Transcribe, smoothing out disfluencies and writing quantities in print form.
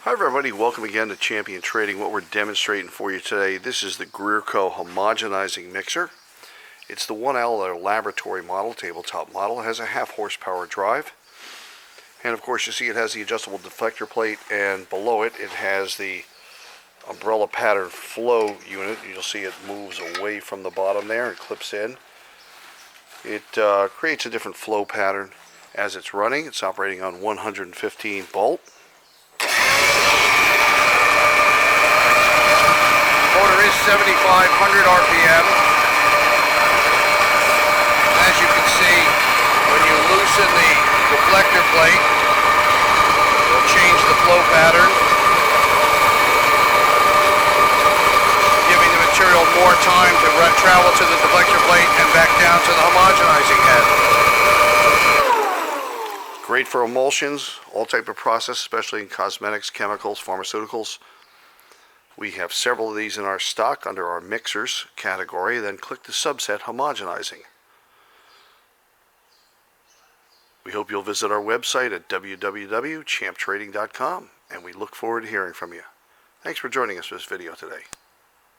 Hi everybody, welcome again to Champion Trading. What we're demonstrating for you today, this is the Greerco homogenizing mixer. It's the 1L laboratory model, tabletop model. It has a 1/2 horsepower drive. And of course you see it has the adjustable deflector plate, and below it, it has the umbrella pattern flow unit. You'll see it moves away from the bottom there and clips in. It creates a different flow pattern as it's running. It's operating on 115 volt. Motor is 7,500 RPM. As you can see, when you loosen the deflector plate, it'll change the flow pattern, giving the material more time to travel to the deflector plate and back down to the homogenizing head. Great for emulsions, all type of process, especially in cosmetics, chemicals, pharmaceuticals. We have several of these in our stock under our mixers category. Then click the subset homogenizing. We hope you'll visit our website at www.champtrading.com, and we look forward to hearing from you. Thanks for joining us for this video today.